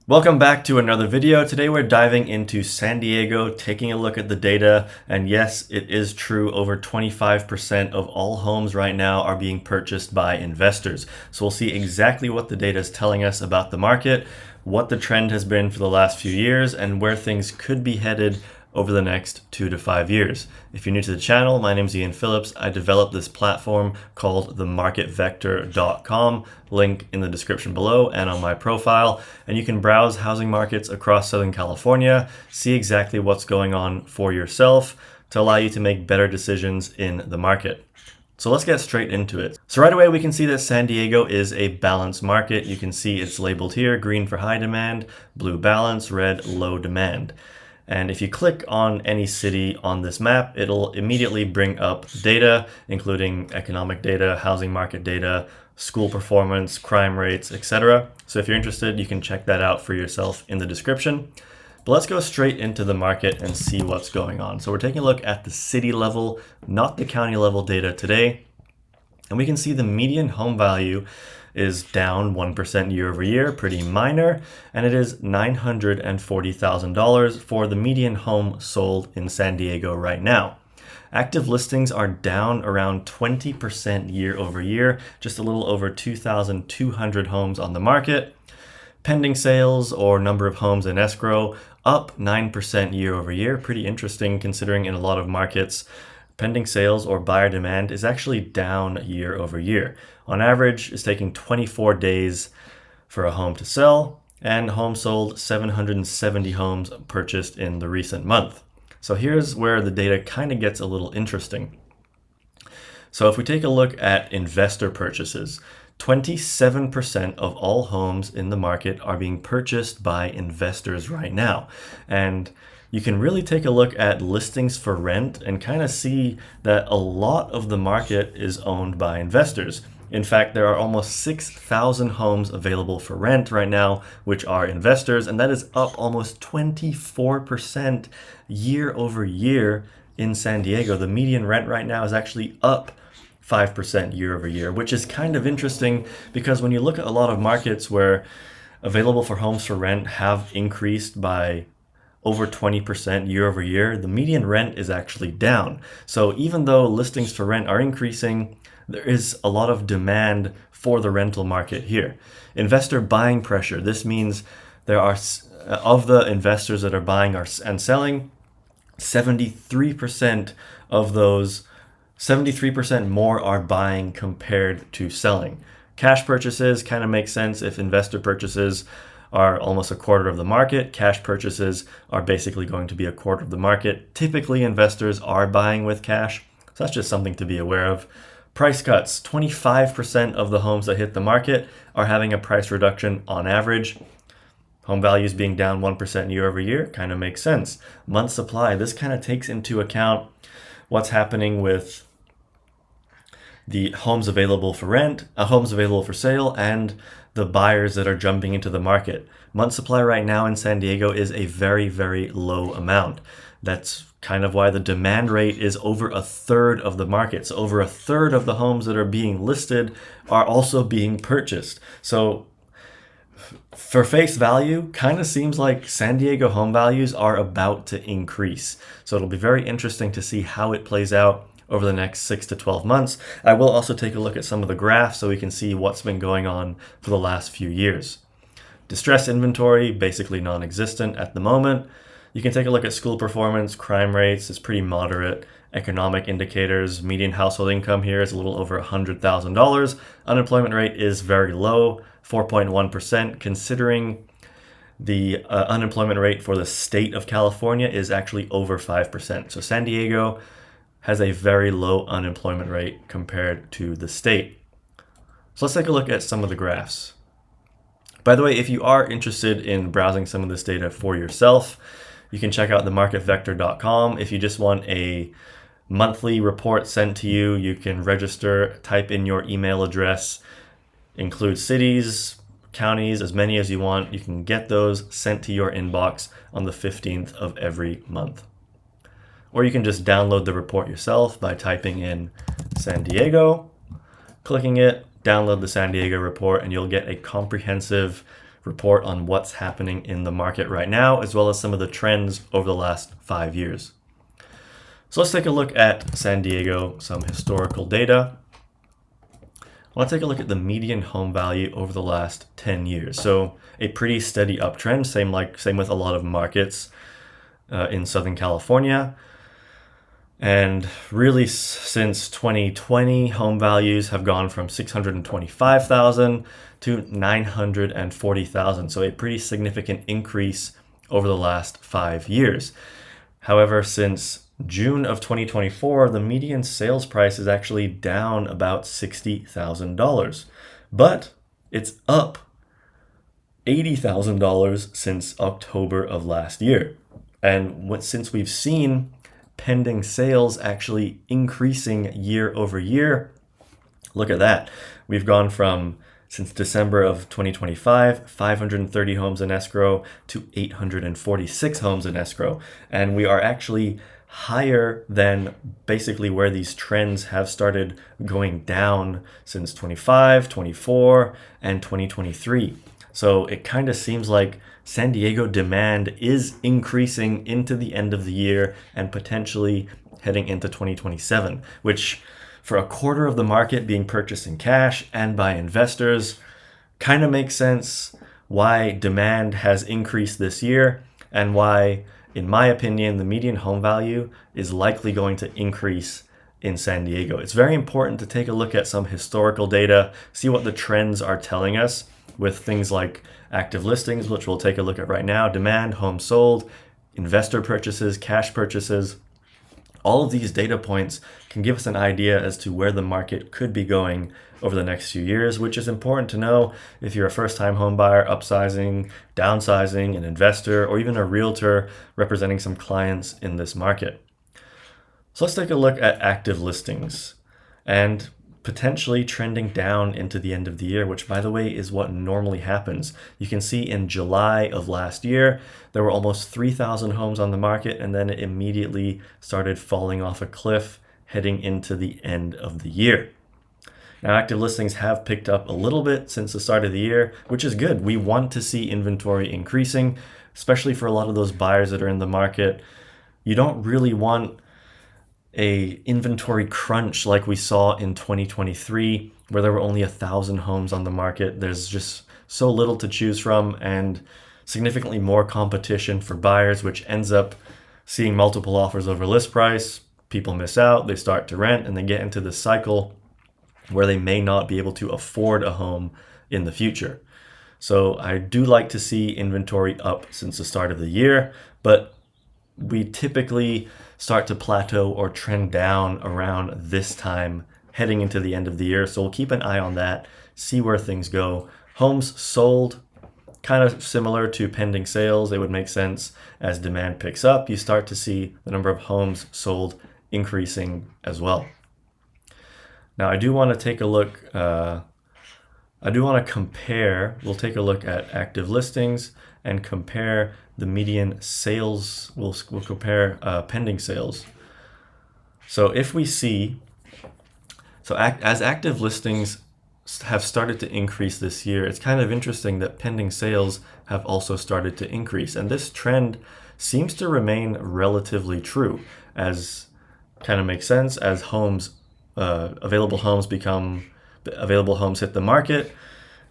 Welcome back to another video. Today we're diving into San Diego, taking a look at the data, and yes, it is true, over 25% of all homes right now are being purchased by investors. So we'll see exactly what the data is telling us about the market, what the trend has been for the last few years, and where things could be headed over the next 2 to 5 years. If you're new to the channel, my name is Iain Phillips. I developed this platform called themarketvector.com, link in the description below and on my profile. And you can browse housing markets across Southern California, see exactly what's going on for yourself to allow you to make better decisions in the market. So let's get straight into it. So right away, we can see that San Diego is a balanced market. You can see it's labeled here, green for high demand, blue balance, red low demand. And if you click on any city on this map, it'll immediately bring up data, including economic data, housing market data, school performance, crime rates, etc. So if you're interested, you can check that out for yourself in the description. But let's go straight into the market and see what's going on. So we're taking a look at the city level, not the county level data today. And we can see the median home value is down 1% year over year, pretty minor, and it is $940,000 for the median home sold in San Diego right now. Active listings are down around 20% year over year, just a little over 2,200 homes on the market. Pending sales, or number of homes in escrow, up 9% year over year. Pretty interesting considering in a lot of markets, pending sales or buyer demand is actually down year over year. On average, it's taking 24 days for a home to sell, and homes sold 770 homes purchased in the recent month. So here's where the data kind of gets a little interesting. So if we take a look at investor purchases, 27% of all homes in the market are being purchased by investors right now. And you can really take a look at listings for rent and kind of see that a lot of the market is owned by investors. In fact, there are almost 6,000 homes available for rent right now, which are investors, and that is up almost 24% year over year in San Diego. The median rent right now is actually up 5% year over year, which is kind of interesting because when you look at a lot of markets where available for homes for rent have increased by over 20% year over year, the median rent is actually down. So even though listings for rent are increasing, there is a lot of demand for the rental market here. Investor buying pressure. This means there are, of the investors that are buying and selling, 73% of those, 73% more are buying compared to selling. Cash purchases kind of make sense if investor purchases are almost a quarter of the market. Cash purchases are basically going to be a quarter of the market. Typically, investors are buying with cash, so that's just something to be aware of. Price cuts. 25% of the homes that hit the market are having a price reduction on average. Home values being down 1% year over year kind of makes sense. Month supply. This kind of takes into account what's happening with the homes available for rent, homes available for sale, and the buyers that are jumping into the market. Month supply right now in San Diego is a very, very low amount. That's kind of why the demand rate is over a third of the market. So over a third of the homes that are being listed are also being purchased. So for face value, kind of seems like San Diego home values are about to increase. So it'll be very interesting to see how it plays out over the next 6 to 12 months. I will also take a look at some of the graphs so we can see what's been going on for the last few years. Distress inventory, basically non-existent at the moment. You can take a look at school performance, crime rates, it's pretty moderate. Economic indicators, median household income here is a little over $100,000. Unemployment rate is very low, 4.1%, considering the unemployment rate for the state of California is actually over 5%. So San Diego has a very low unemployment rate compared to the state. So let's take a look at some of the graphs. By the way, if you are interested in browsing some of this data for yourself, you can check out themarketvector.com. If you just want a monthly report sent to you, you can register, type in your email address, include cities, counties, as many as you want. You can get those sent to your inbox on the 15th of every month. Or you can just download the report yourself by typing in San Diego, clicking it, download the San Diego report, and you'll get a comprehensive report on what's happening in the market right now, as well as some of the trends over the last 5 years. So let's take a look at San Diego, some historical data. Let's take a look at the median home value over the last 10 years. So a pretty steady uptrend, same with a lot of markets in Southern California. And really since 2020, home values have gone from 625,000 to 940,000. So a pretty significant increase over the last 5 years. However, since June of 2024, the median sales price is actually down about $60,000, but it's up $80,000 since October of last year. And since we've seen pending sales actually increasing year over year, look at that. We've gone from, since December of 2025, 530 homes in escrow to 846 homes in escrow. And we are actually higher than basically where these trends have started going down since 25, 24, and 2023. So it kind of seems like San Diego demand is increasing into the end of the year and potentially heading into 2027, which for a quarter of the market being purchased in cash and by investors kind of makes sense why demand has increased this year and why, in my opinion, the median home value is likely going to increase in San Diego. It's very important to take a look at some historical data, see what the trends are telling us with things like active listings, which we'll take a look at right now, demand, homes sold, investor purchases, cash purchases. All of these data points can give us an idea as to where the market could be going over the next few years, which is important to know if you're a first-time home buyer, upsizing, downsizing, an investor, or even a realtor representing some clients in this market. So let's take a look at active listings and potentially trending down into the end of the year, which, by the way, is what normally happens. You can see in July of last year, there were almost 3,000 homes on the market, and then it immediately started falling off a cliff heading into the end of the year. Now, active listings have picked up a little bit since the start of the year, which is good. We want to see inventory increasing, especially for a lot of those buyers that are in the market. You don't really want a inventory crunch like we saw in 2023, where there were only 1,000 homes on the market. There's just so little to choose from and significantly more competition for buyers, which ends up seeing multiple offers over list price. People miss out, they start to rent, and they get into this cycle where they may not be able to afford a home in the future. So I do like to see inventory up since the start of the year, but we typically start to plateau or trend down around this time heading into the end of the year. So we'll keep an eye on that, see where things go. Homes sold, kind of similar to pending sales. It would make sense as demand picks up, you start to see the number of homes sold increasing as well. Now I do want to take a look, we'll take a look at active listings and compare the median sales. We'll compare pending sales. So if we see, as active listings have started to increase this year, it's kind of interesting that pending sales have also started to increase. And this trend seems to remain relatively true, as kind of makes sense as available homes hit the market.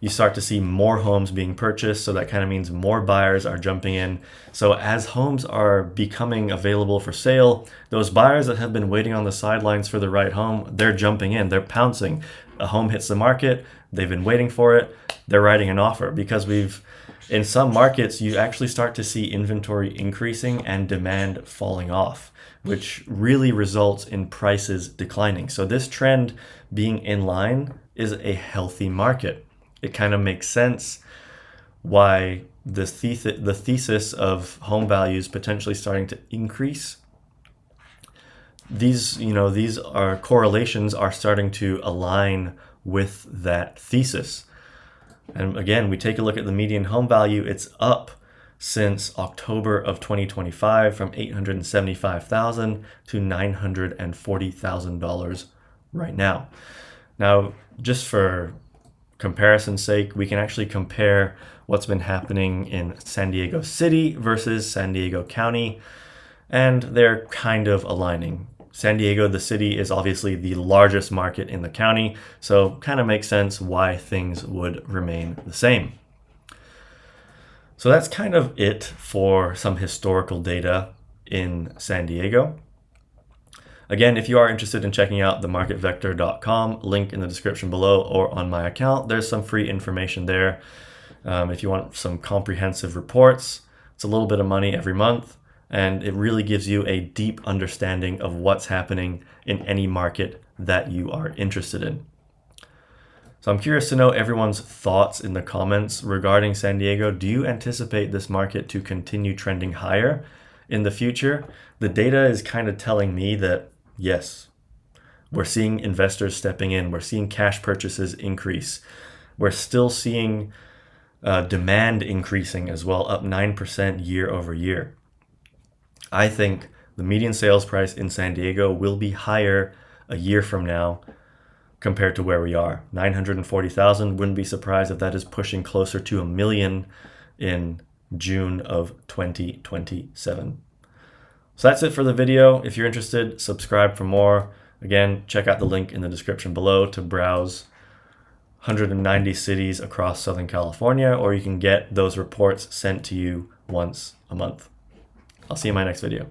You start to see more homes being purchased, so that kind of means more buyers are jumping in. So as homes are becoming available for sale, those buyers that have been waiting on the sidelines for the right home, they're jumping in, they're pouncing. A home hits the market, they've been waiting for it, they're writing an offer, because in some markets, you actually start to see inventory increasing and demand falling off, which really results in prices declining. So this trend being in line is a healthy market. It kind of makes sense why the thesis of home values potentially starting to increase. These correlations are starting to align with that thesis. And again, we take a look at the median home value. It's up since October of 2025 from $875,000 to $940,000 right now. Now, just for comparison's sake, we can actually compare what's been happening in San Diego City versus San Diego County, and they're kind of aligning. San Diego, the city, is obviously the largest market in the county, so kind of makes sense why things would remain the same. So that's kind of it for some historical data in San Diego. Again, if you are interested in checking out themarketvector.com, link in the description below or on my account, there's some free information there. If you want some comprehensive reports, it's a little bit of money every month, and it really gives you a deep understanding of what's happening in any market that you are interested in. So I'm curious to know everyone's thoughts in the comments regarding San Diego. Do you anticipate this market to continue trending higher in the future? The data is kind of telling me that yes, we're seeing investors stepping in. We're seeing cash purchases increase. We're still seeing demand increasing as well, up 9% year over year. I think the median sales price in San Diego will be higher a year from now compared to where we are. 940,000, wouldn't be surprised if that is pushing closer to 1 million in June of 2027. So that's it for the video. If you're interested, subscribe for more. Again, check out the link in the description below to browse 190 cities across Southern California, or you can get those reports sent to you once a month. I'll see you in my next video.